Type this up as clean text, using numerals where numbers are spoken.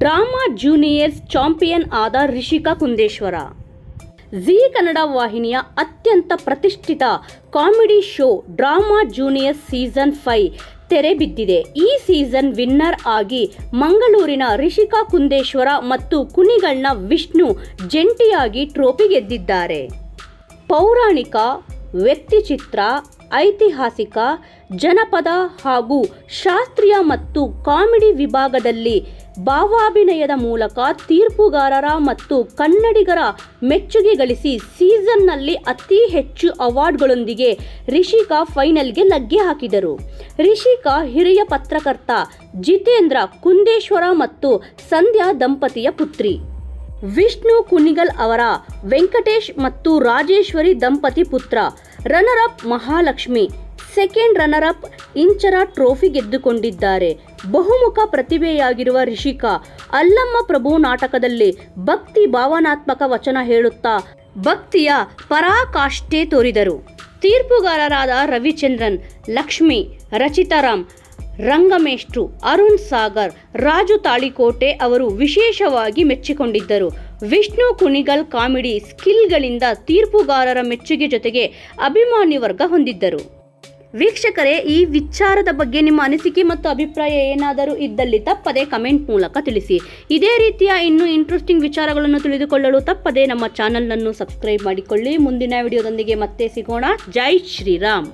Drama juniors champion ಆದ ರಿಷಿಕಾ ಕುಂದೇಶ್ವರ. ಜೀ ಕನ್ನಡ ವಾಹಿನಿಯ ಅತ್ಯಂತ ಪ್ರತಿಷ್ಠಿತ comedy show drama juniors season 5 ತೆರೆ ಬಿದ್ದಿದೆ. ಈ ಸೀಸನ್ ವಿನ್ನರ್ ಆಗಿ ಮಂಗಳೂರಿನ ರಿಷಿಕಾ ಕುಂದೇಶ್ವರ ಮತ್ತು ಕುಣಿಗಲ್ನ ವಿಷ್ಣು ಜಂಟಿಯಾಗಿ ಟ್ರೋಫಿ ಗೆದ್ದಿದ್ದಾರೆ. ಪೌರಾಣಿಕ, ವ್ಯಕ್ತಿಚಿತ್ರ, ಐತಿಹಾಸಿಕ, ಜನಪದ ಹಾಗೂ ಶಾಸ್ತ್ರೀಯ ಮತ್ತು ಕಾಮಿಡಿ ವಿಭಾಗದಲ್ಲಿ ಭಾವಾಭಿನಯದ ಮೂಲಕ ತೀರ್ಪುಗಾರರ ಮತ್ತು ಕನ್ನಡಿಗರ ಮೆಚ್ಚುಗೆ ಗಳಿಸಿ ಸೀಸನ್ನಲ್ಲಿ ಅತಿ ಹೆಚ್ಚು ಅವಾರ್ಡ್ಗಳೊಂದಿಗೆ ರಿಷಿಕಾ ಫೈನಲ್ಗೆ ಲಗ್ಗೆ ಹಾಕಿದರು. ರಿಷಿಕಾ ಹಿರಿಯ ಪತ್ರಕರ್ತ ಜಿತೇಂದ್ರ ಕುಂದೇಶ್ವರ ಮತ್ತು ಸಂಧ್ಯಾ ದಂಪತಿಯ ಪುತ್ರಿ. ವಿಷ್ಣು ಕುಣಿಗಲ್ ಅವರ ವೆಂಕಟೇಶ್ ಮತ್ತು ರಾಜೇಶ್ವರಿ ದಂಪತಿ ಪುತ್ರ. Runner up Mahalakshmi, second runner up Inchara trophy ಗೆದ್ದುಕೊಂಡಿದ್ದಾರೆ. ಬಹುಮುಖ ಪ್ರತಿಭೆಯಾಗಿರುವ ರಿಷಿಕಾ ಅಲ್ಲಮ್ಮ ಪ್ರಭು ನಾಟಕದಲ್ಲಿ ಭಕ್ತಿ ಭಾವನಾತ್ಮಕ ವಚನ ಹೇಳುತ್ತಾ ಭಕ್ತಿಯ ಪರಾಕಾಷ್ಠೆ ತೋರಿದರು. ತೀರ್ಪುಗಾರರಾದ ರವಿಚಂದ್ರನ್, ಲಕ್ಷ್ಮಿ, ರಚಿತಾರಾಮ್, ರಂಗಮೇಷ್ಟ್ರು, ಅರುಣ್ ಸಾಗರ್, ರಾಜು ತಾಳಿಕೋಟೆ ಅವರು ವಿಶೇಷವಾಗಿ ಮೆಚ್ಚಿಕೊಂಡಿದ್ದರು. ವಿಷ್ಣು ಕುಣಿಗಲ್ ಕಾಮಿಡಿ ಸ್ಕಿಲ್ಗಳಿಂದ ತೀರ್ಪುಗಾರರ ಮೆಚ್ಚುಗೆ ಜೊತೆಗೆ ಅಭಿಮಾನಿ ವರ್ಗ ಹೊಂದಿದ್ದರು. ವೀಕ್ಷಕರೇ, ಈ ವಿಚಾರದ ಬಗ್ಗೆ ನಿಮ್ಮ ಅನಿಸಿಕೆ ಮತ್ತು ಅಭಿಪ್ರಾಯ ಏನಾದರೂ ಇದ್ದಲ್ಲಿ ತಪ್ಪದೆ ಕಮೆಂಟ್ ಮೂಲಕ ತಿಳಿಸಿ. ಇದೇ ರೀತಿಯ ಇನ್ನೂ ಇಂಟ್ರೆಸ್ಟಿಂಗ್ ವಿಚಾರಗಳನ್ನು ತಿಳಿದುಕೊಳ್ಳಲು ತಪ್ಪದೆ ನಮ್ಮ ಚಾನಲನ್ನು ಸಬ್ಸ್ಕ್ರೈಬ್ ಮಾಡಿಕೊಳ್ಳಿ. ಮುಂದಿನ ವಿಡಿಯೋದೊಂದಿಗೆ ಮತ್ತೆ ಸಿಗೋಣ. ಜೈ ಶ್ರೀರಾಮ್.